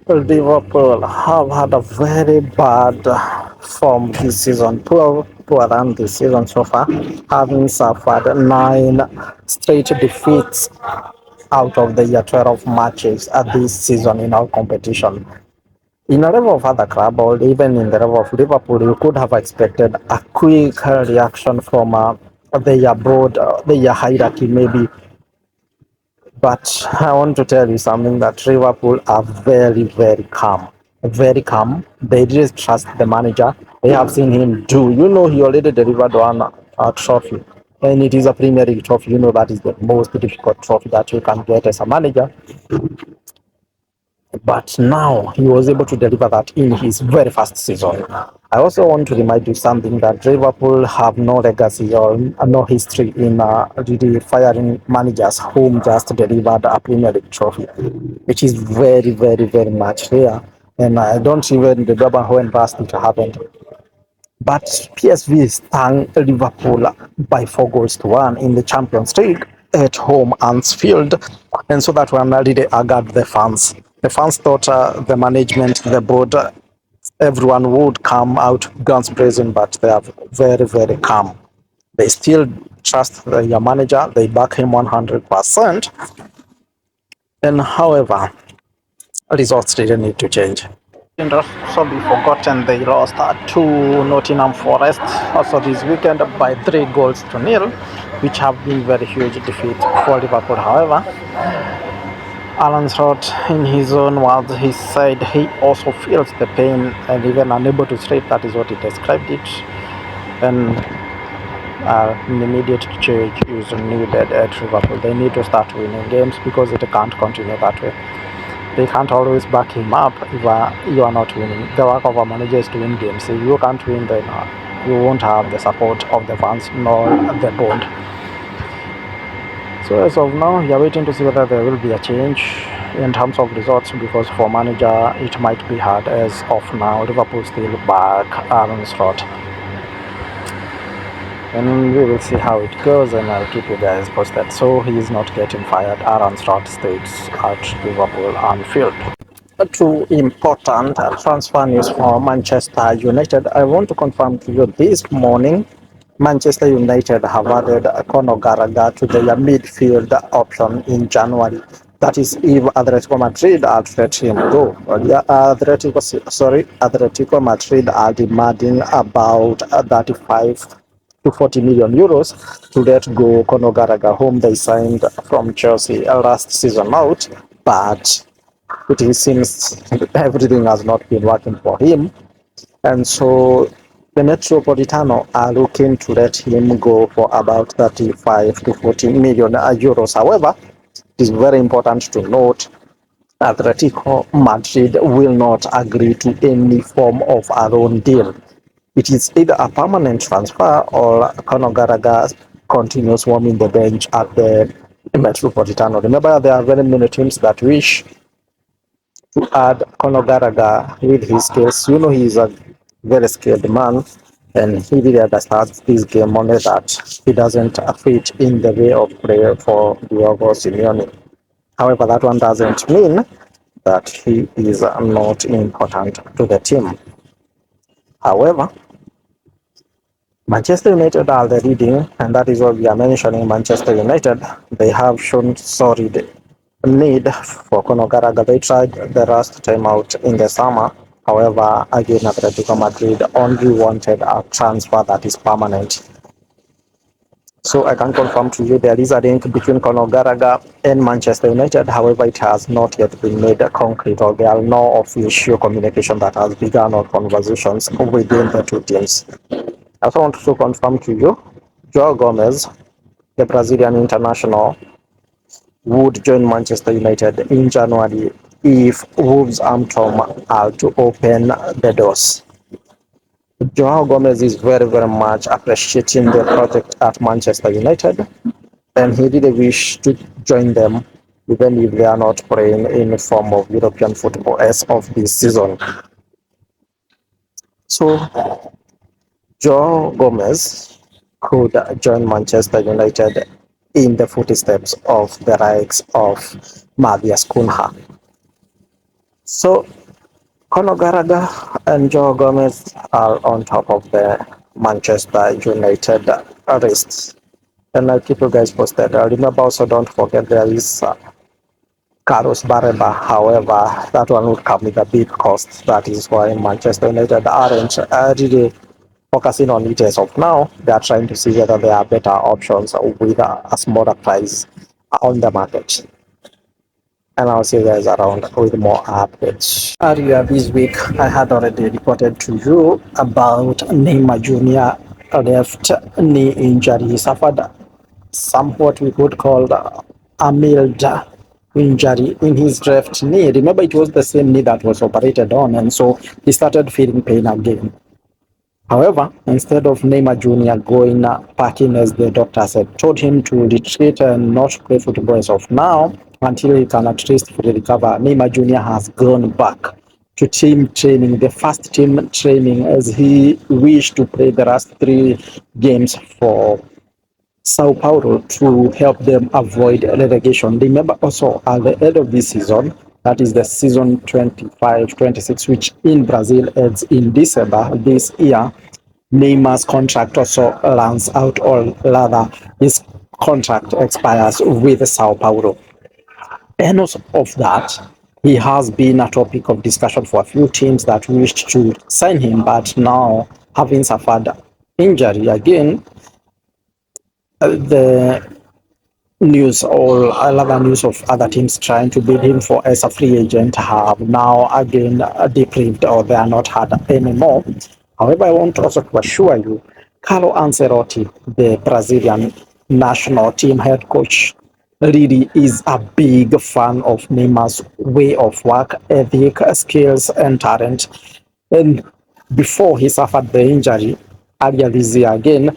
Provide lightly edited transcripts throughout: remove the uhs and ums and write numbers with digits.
Liverpool have had a very bad form this season, poor run this season so far, having suffered 9 straight defeats out of the 12 matches at this season in our competition. In a level of other club, or even in the level of Liverpool, you could have expected a quick reaction from their board, their hierarchy maybe. But I want to tell you something that Liverpool are very, very calm. Very calm. They didn't trust the manager. They have seen him do. You know, he already delivered one trophy. And it is a Premier League trophy. You know, that is the most difficult trophy that you can get as a manager. But now he was able to deliver that in his very first season. I also want to remind you something that Liverpool have no legacy or no history in really firing managers whom just delivered a Premier League trophy, which is very, very, very much rare. And I don't even remember when last it happened. But PSV stung Liverpool by 4 goals to 1 in the Champions League at home Anfield, and so that one really angered the fans. The fans thought the management, the board, everyone would come out guns blazing, but they are very, very calm. They still trust their manager. They back him 100%. And however, results didn't need to change. And also be forgotten, they lost to Nottingham Forest also this weekend by 3 goals to 0, which have been very huge defeat for Liverpool. However, Arne Slot, in his own words, he said he also feels the pain and even unable to sleep. That is what he described it. And an immediate change is needed at Liverpool. They need to start winning games because it can't continue that way. They can't always back him up if you are not winning. The work of a manager is to win games. If you can't win, then you won't have the support of the fans nor the board. So as of now, we are waiting to see whether there will be a change in terms of results, because for manager it might be hard. As of now, Liverpool still back Arne Slot. And we will see how it goes, and I'll keep you guys posted. So he is not getting fired. Arne Slot stays at Liverpool Anfield. Two important transfer news for Manchester United. I want to confirm to you this morning, Manchester United have added Conor Gallagher to their midfield option in January. That is, if Atletico Madrid are let him go. Atletico Madrid are demanding about 35 to 40 million euros to let go Conor Gallagher, whom they signed from Chelsea last season out. But it seems everything has not been working for him, and so the Metropolitano are looking to let him go for about 35 to 40 million euros. However, it is very important to note Atletico Madrid will not agree to any form of a loan deal. It is either a permanent transfer or Conor Gallagher continues warming the bench at the Metropolitano. Remember, there are very many teams that wish to add Conor Gallagher with his skills. You know, he is a very skilled man, and he really understands this game, only that he doesn't fit in the way of play for Diego Simeone. However, that one doesn't mean that he is not important to the team. However, Manchester United are the leading, and that is what we are mentioning. Manchester United, they have shown solid need for Conor Gallagher. They tried the last time out in the summer. However, again, Atletico Madrid only wanted a transfer that is permanent. So I can confirm to you there is a link between Conor Gallagher and Manchester United. However, it has not yet been made concrete, or there are no official communication that has begun or conversations within the two teams. I also want to confirm to you, Joao Gomes, the Brazilian international, would join Manchester United in January if Wolverhampton are to open the doors. Joao Gomes is very, very much appreciating the project at Manchester United, and he really wish to join them even if they are not playing any form of European football as of this season. So Joao Gomes could join Manchester United in the footsteps of the likes of Matthias Cunha. So Conor Gallagher and Joao Gomes are on top of the Manchester United list. And I'll keep you guys posted. Remember also, don't forget there is Carlos Bareba. However, that one would come with a big cost. That is why Manchester United aren't really focusing on it as of now. They are trying to see whether there are better options with a smaller price on the market. And I'll see you guys around with more updates. Earlier this week, I had already reported to you about Neymar Jr. left knee injury. He suffered somewhat we could call a mild injury in his left knee. Remember, it was the same knee that was operated on, and so he started feeling pain again. However, instead of Neymar Jr. going packing as the doctor said, told him to retreat and not play football as of now until he can at least fully recover, Neymar Jr. has gone back to team training, the first team training, as he wished to play the last 3 games for Sao Paulo to help them avoid relegation. Remember also at the end of this season, that is the season 25-26, which in Brazil ends in December this year, Neymar's contract also runs out, or rather, his contract expires with Sao Paulo. And also of that, he has been a topic of discussion for a few teams that wished to sign him, but now having suffered injury again, the news or other news of other teams trying to bid him for as a free agent have now again deprived, or they are not had anymore. However, I want also to assure you, Carlo Ancelotti, the Brazilian national team head coach, really is a big fan of Neymar's way of work, ethic, skills, and talent. And before he suffered the injury earlier this year again,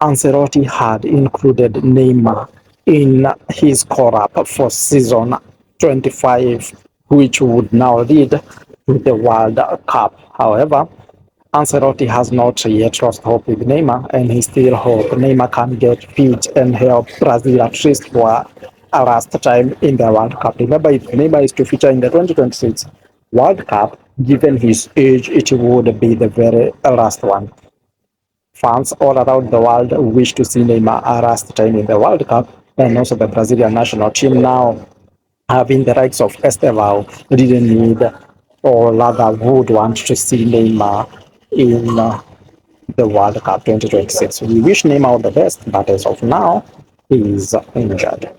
Ancelotti had included Neymar in his call-up for season 25, which would now lead to the World Cup. However, Ancelotti has not yet lost hope with Neymar, and he still hopes Neymar can get fit and help Brazil at least for a last time in the World Cup. Remember, if Neymar is to feature in the 2026 World Cup, given his age, it would be the very last one. Fans all around the world wish to see Neymar a last time in the World Cup, and also the Brazilian national team now having the likes of Estevao didn't need, or rather would want to see Neymar in the World Cup 2026. We wish Neymar all the best, but as of now, he is injured.